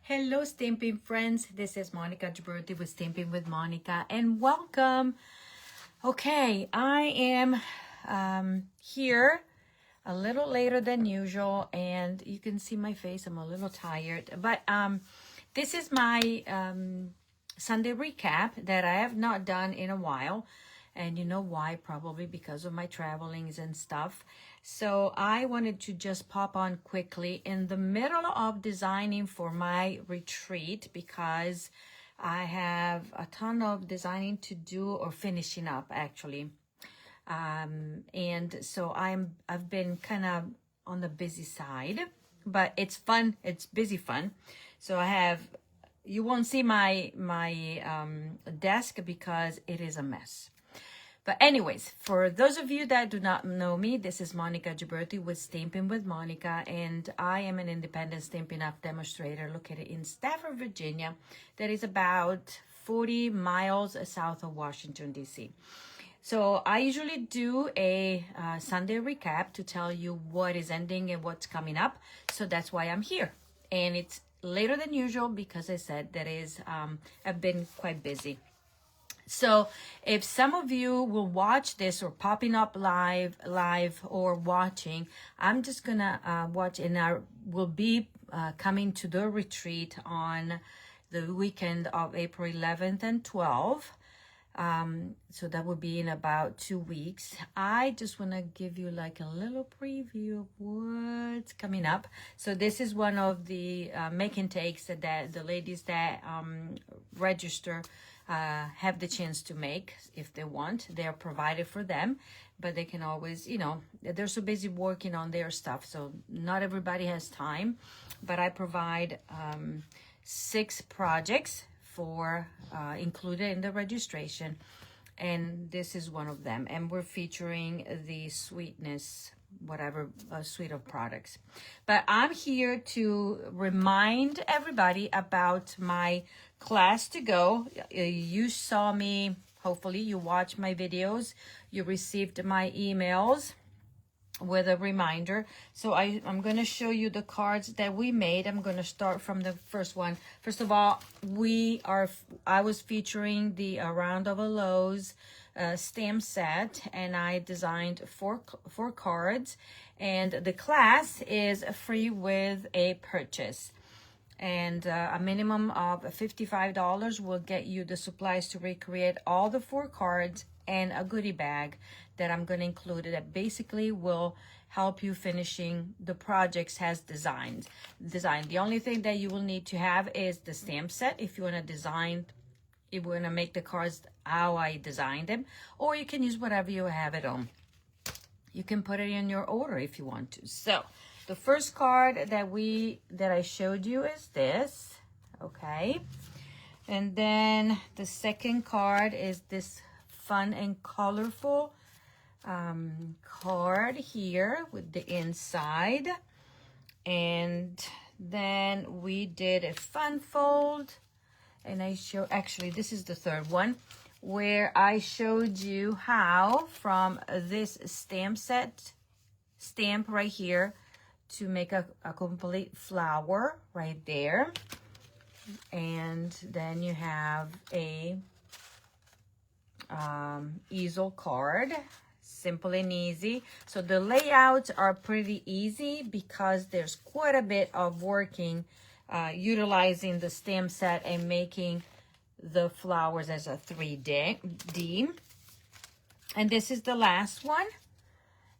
Hello, Stampin' friends. This is Monica Gibberti with Stampin' with Monica, and welcome. Okay, I am here a little later than usual, and you can see my face. I'm a little tired, but this is my Sunday recap that I have not done in a while. And you know why? Probably because of my travelings and stuff. So I wanted to just pop on quickly in the middle of designing for my retreat, because I have a ton of designing to do, or finishing up actually. And so I've been kind of on the busy side, but it's fun. It's busy fun. So you won't see my desk because it is a mess. But anyways, for those of you that do not know me, this is Monica Gibberti with Stampin' with Monica, and I am an independent Stampin' Up! Demonstrator located in Stafford, Virginia, that is about 40 miles south of Washington, D.C. So I usually do a Sunday recap to tell you what is ending and what's coming up. So that's why I'm here. And it's later than usual because I said that I've been quite busy. So if some of you will watch this or popping up live or watching, I'm just gonna watch, and I will be coming to the retreat on the weekend of April 11th and 12th. So that will be in about 2 weeks. I just want to give you like a little preview of what's coming up. So this is one of the make and takes that the ladies that register have the chance to make if they want. They are provided for them, but they can always, they're so busy working on their stuff, so not everybody has time. But I provide 6 projects for included in the registration, and this is one of them. And we're featuring the sweetness, whatever suite of products. But I'm here to remind everybody about my class to go. You saw me, hopefully you watched my videos, you received my emails with a reminder. So I'm going to show you the cards that we made. I'm going to start from the first one. First of all, I was featuring the Round of a Lowe's stamp set, and I designed four cards, and the class is free with a purchase. And a minimum of $55 will get you the supplies to recreate all the 4 cards, and a goodie bag that I'm going to include that basically will help you finishing the projects as designed. The only thing that you will need to have is the stamp set if you want to design, if you want to make the cards how I designed them, or you can use whatever you have at home. You can put it in your order if you want to. So the first card that I showed you is this, okay? And then the second card is this fun and colorful card here with the inside. And then we did a fun fold, and actually this is the third one, where I showed you how from this stamp right here to make a complete flower right there. And then you have a easel card, simple and easy. So the layouts are pretty easy because there's quite a bit of working utilizing the stamp set and making the flowers as a 3D. And this is the last one,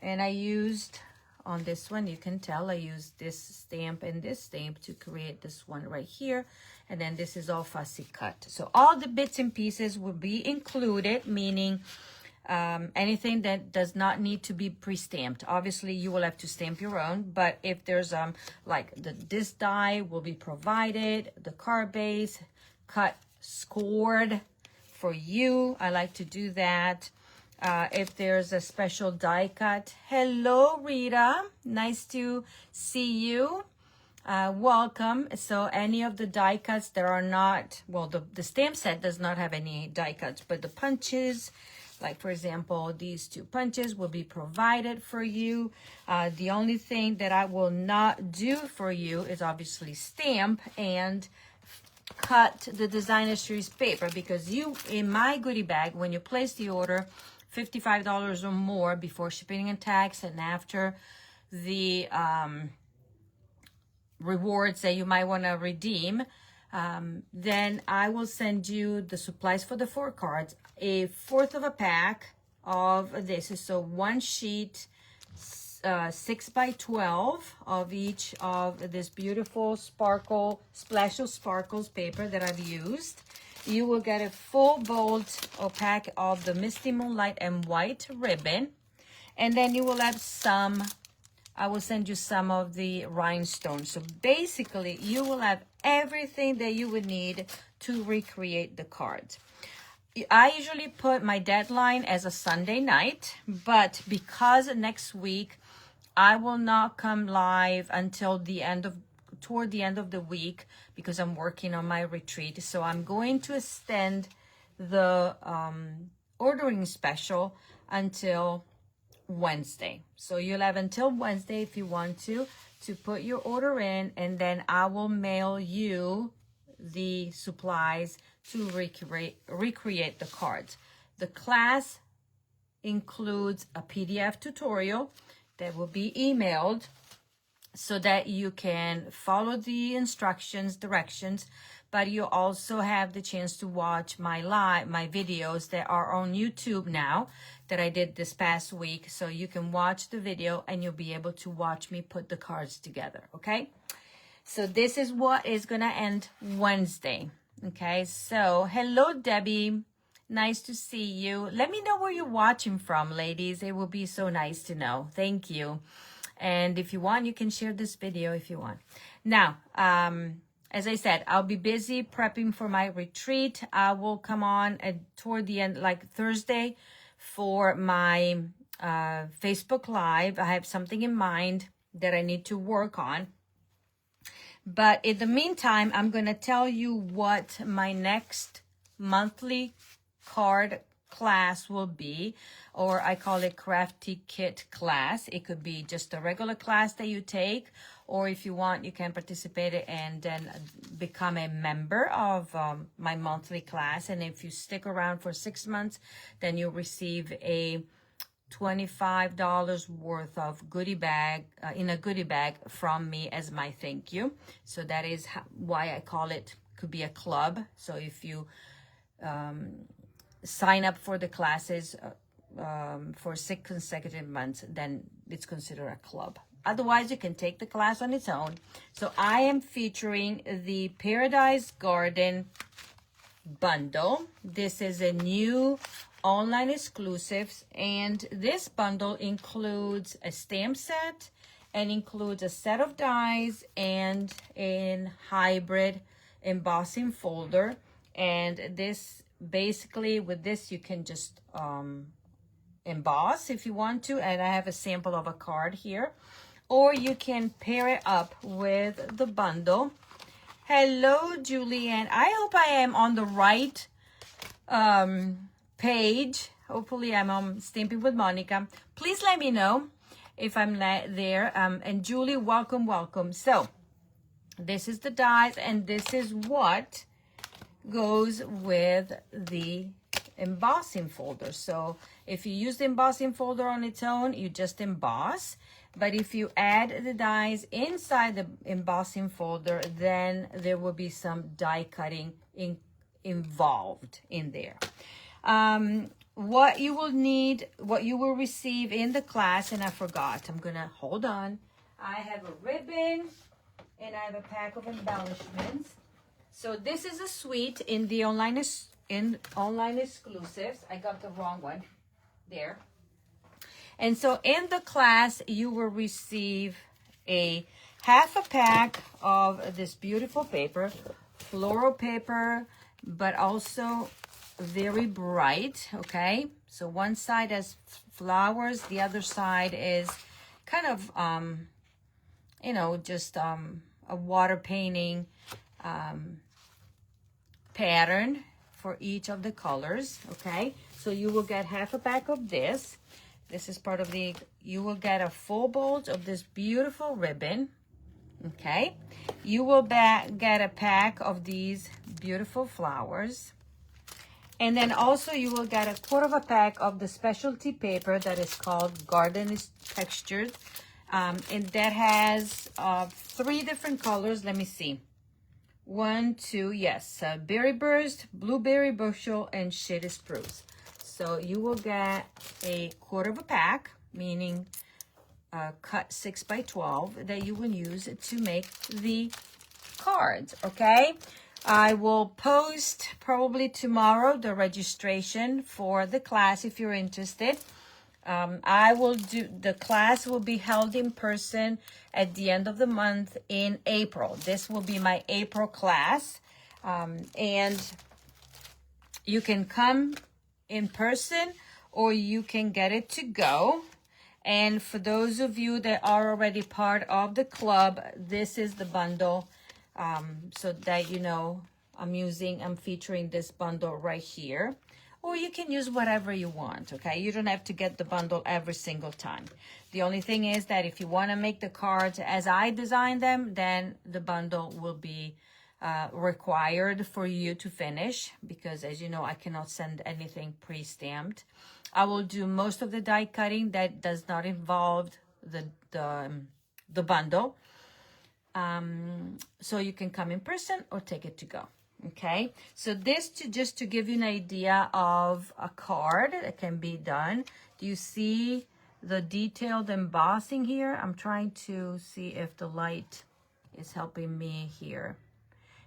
and I used on this one, you can tell I used this stamp and this stamp to create this one right here. And then this is all fussy cut. So all the bits and pieces will be included, meaning anything that does not need to be pre-stamped. Obviously, you will have to stamp your own, but if there's like this die will be provided, the card base, cut, scored for you. I like to do that. If there's a special die cut. Hello, Rita. Nice to see you. Welcome. So any of the die cuts that are not, well, the stamp set does not have any die cuts, but the punches, Like, for example, these 2 punches will be provided for you. The only thing that I will not do for you is obviously stamp and cut the designer series paper, because you, in my goodie bag, when you place the order, $55 or more before shipping and tax, and after the rewards that you might want to redeem, then I will send you the supplies for the 4 cards, a 1/4 of a pack of this. So 1 sheet, 6 by 12 of each of this beautiful sparkle, Splash of Sparkles paper that I've used. You will get a full bold or pack of the Misty Moonlight and white ribbon. And then you will have some, I will send you some of the rhinestones. So basically, you will have everything that you would need to recreate the cards. I usually put my deadline as a Sunday night, but because next week I will not come live until toward the end of the week, because I'm working on my retreat. So I'm going to extend the ordering special until Wednesday. So you'll have until Wednesday if you want to put your order in, and then I will mail you the supplies to recreate the cards. The class includes a PDF tutorial that will be emailed so that you can follow the directions, but you also have the chance to watch my videos that are on YouTube now that I did this past week. So you can watch the video and you'll be able to watch me put the cards together, okay? So this is what is gonna end Wednesday, okay? So hello, Debbie. Nice to see you. Let me know where you're watching from, ladies. It will be so nice to know. Thank you. And if you want, you can share this video if you want. Now, as I said, I'll be busy prepping for my retreat. I will come on toward the end, like Thursday, for my Facebook Live. I have something in mind that I need to work on. But in the meantime, I'm going to tell you what my next monthly card class will be, or I call it crafty kit class. It could be just a regular class that you take, or if you want, you can participate and then become a member of my monthly class. And if you stick around for 6 months, then you'll receive a $25 worth of goodie bag in a goodie bag from me as my thank you. So that is why I call it, could be a club. So if you sign up for the classes for 6 consecutive months, then it's considered a club. Otherwise, you can take the class on its own. So I am featuring the Paradise Garden bundle. This is a new online exclusives, and this bundle includes a stamp set and includes a set of dies and a hybrid embossing folder. And this, basically with this, you can just emboss if you want to, and I have a sample of a card here, or you can pair it up with the bundle. Hello, Julianne. I hope I am on the right page. Hopefully I'm on Stamping with Monica. Please let me know if I'm there. And Julie, welcome, welcome. So this is the dies, and this is what goes with the embossing folder. So if you use the embossing folder on its own, you just emboss. But if you add the dies inside the embossing folder, then there will be some die cutting involved in there. What you will need, what you will receive in the class, and I forgot, I'm gonna hold on. I have a ribbon and I have a pack of embellishments. So this is a suite in the online exclusives. I got the wrong one there. And so in the class, you will receive a half a pack of this beautiful paper, floral paper, but also very bright, okay? So one side has flowers, the other side is kind of, you know, just a water painting pattern for each of the colors, okay? So you will get half a pack of this. This is part of the, you will get a full bulge of this beautiful ribbon, okay? You will get a pack of these beautiful flowers. And then also you will get a quarter of a pack of the specialty paper that is called Garden is Textured. And that has 3 different colors. Let me see. 1, 2, yes. Berry Burst, Blueberry Bushel, and Shady Spruce. So you will get a quarter of a pack, meaning cut 6 by 12, that you will use to make the cards, okay? I will post probably tomorrow the registration for the class if you're interested. I will do, the class will be held in person at the end of the month in April. This will be my April class. And you can come in person or you can get it to go. And for those of you that are already part of the club, this is the bundle. So that you know, I'm featuring this bundle right here. Or you can use whatever you want, okay? You don't have to get the bundle every single time. The only thing is that if you want to make the cards as I designed them, then the bundle will be required for you to finish, because as you know, I cannot send anything pre-stamped. I will do most of the die cutting that does not involve the bundle. So you can come in person or take it to go. Okay, so this just to give you an idea of a card that can be done. Do you see the detailed embossing here? I'm trying to see if the light is helping me here.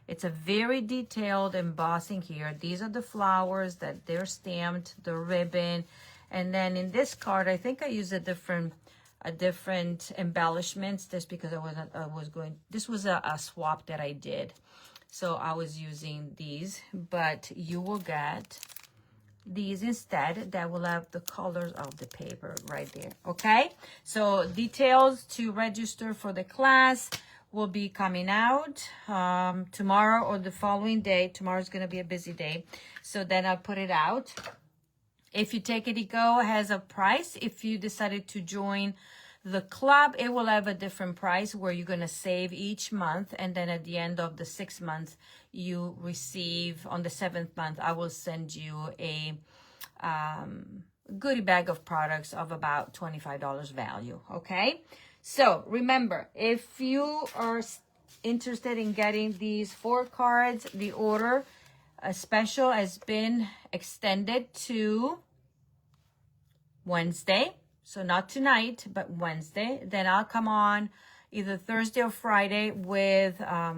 It's a very detailed embossing here. These are the flowers that they're stamped, the ribbon, and then in this card, I think I used a different embellishments just because this was a swap that I did. So I was using these, but you will get these instead that will have the colors of the paper right there, okay? So details to register for the class will be coming out tomorrow or the following day. Tomorrow's gonna be a busy day, so then I'll put it out. If you take it to go, it has a price. If you decided to join the club, it will have a different price where you're going to save each month. And then at the end of the 6th month, you receive, on the 7th month, I will send you a goodie bag of products of about $25 value. Okay. So remember, if you are interested in getting these 4 cards, the order special has been extended to Wednesday. So not tonight, but Wednesday. Then I'll come on either Thursday or Friday with a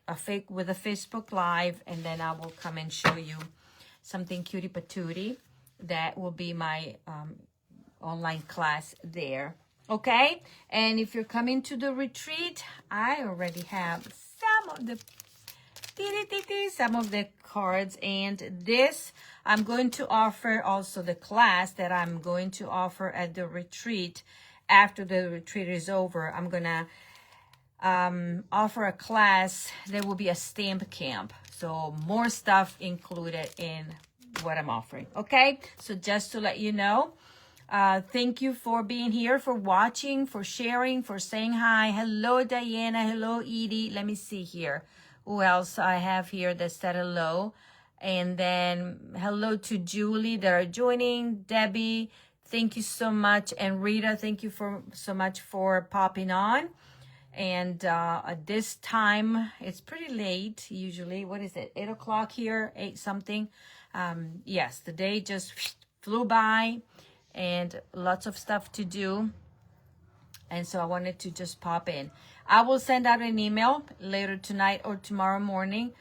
Facebook Live, and then I will come and show you something cutie patootie. That will be my online class there. Okay? And if you're coming to the retreat, I already have some of the cards, and this I'm going to offer also the class that I'm going to offer at the retreat. After the retreat is over, I'm gonna offer a class that will be a stamp camp, so more stuff included in what I'm offering. Okay, so just to let you know, thank you for being here, for watching, for sharing, for saying hi. Hello Diana, hello Edie. Let me see here who else I have here that said hello. And then hello to Julie that are joining. Debbie, thank you so much. And Rita, thank you so much for popping on. And at this time, it's pretty late usually. What is it? 8 o'clock here, 8 something. Yes, the day just flew by and lots of stuff to do. And so I wanted to just pop in. I will send out an email later tonight or tomorrow morning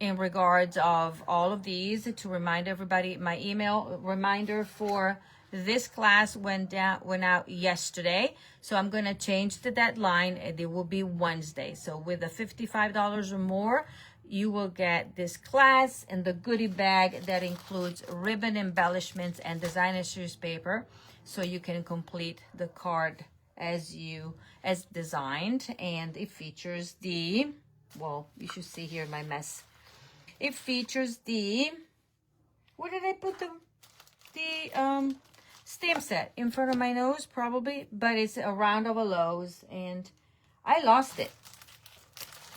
in regards of all of these to remind everybody. My email reminder for this class went out yesterday. So I'm going to change the deadline. It will be Wednesday. So with the $55 or more, you will get this class and the goodie bag that includes ribbon embellishments and designer series paper. So you can complete the card as designed, and it features the, well, you should see here my mess. It features the, where did I put the stamp set? In front of my nose, probably, but it's a round of a Lowe's, and I lost it.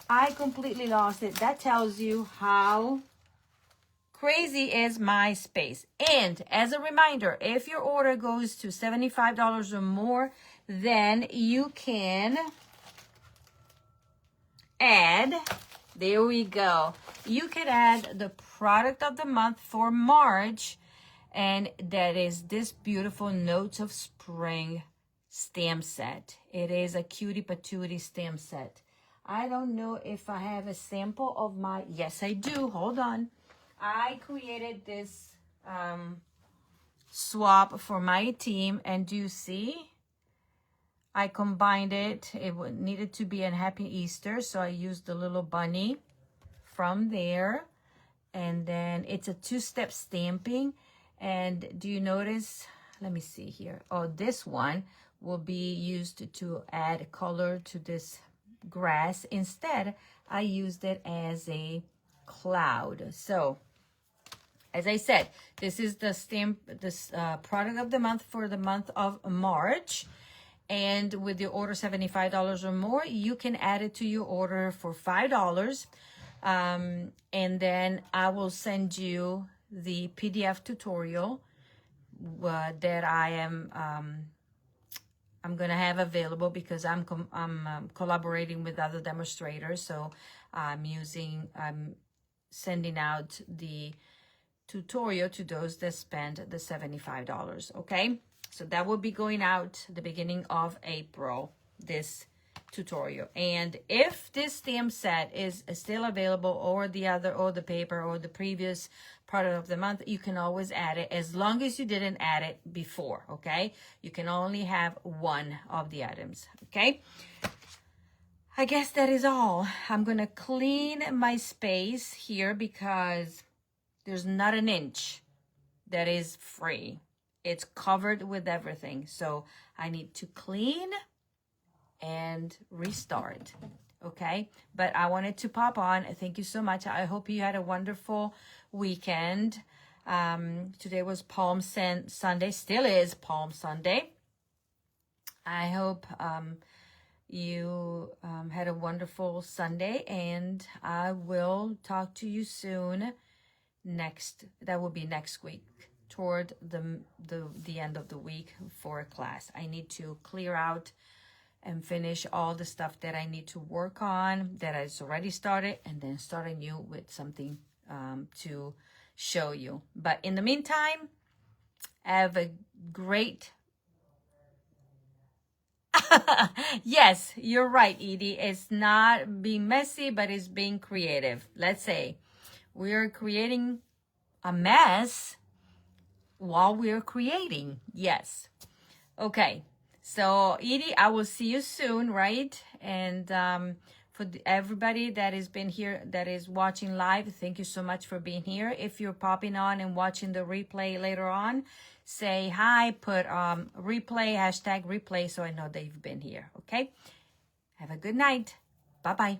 I completely lost it. That tells you how crazy is my space. And as a reminder, if your order goes to $75 or more, then you can add, there we go. You can add the product of the month for March, and that is this beautiful Notes of Spring stamp set. It is a cutie patootie stamp set. I don't know if I have a sample of my, yes I do, hold on. I created this swap for my team, and do you see? I combined it. It needed to be a Happy Easter, so I used the little bunny from there. And then it's a two-step stamping. And do you notice? Let me see here. Oh, this one will be used to add color to this grass. Instead, I used it as a cloud. So, as I said, this is the stamp, this product of the month for the month of March. And with your order $75 or more, you can add it to your order for $5. And then I will send you the PDF tutorial that I'm gonna have available, because I'm collaborating with other demonstrators. So I'm sending out the tutorial to those that spend the $75. Okay, so that will be going out the beginning of April, this tutorial. And if this stamp set is still available, or the other, or the paper, or the previous product of the month, you can always add it, as long as you didn't add it before. Okay, you can only have one of the items. Okay, I guess that is all. I'm gonna clean my space here, because there's not an inch that is free. It's covered with everything. So I need to clean and restart. Okay, but I wanted to pop on. Thank you so much. I hope you had a wonderful weekend. Today was Palm Sunday, still is Palm Sunday. I hope you had a wonderful Sunday, and I will talk to you soon. That will be next week, toward the end of the week for a class. I need to clear out and finish all the stuff that I need to work on, that is already started, and then start anew with something to show you. But in the meantime, have a great yes, you're right, Edie. It's not being messy, but it's being creative. Let's say we're creating a mess while we're creating. Yes. Okay. So, Edie, I will see you soon, right? And for everybody that has been here, that is watching live, thank you so much for being here. If you're popping on and watching the replay later on, say hi, put replay, hashtag replay, so I know that you've been here. Okay? Have a good night. Bye-bye.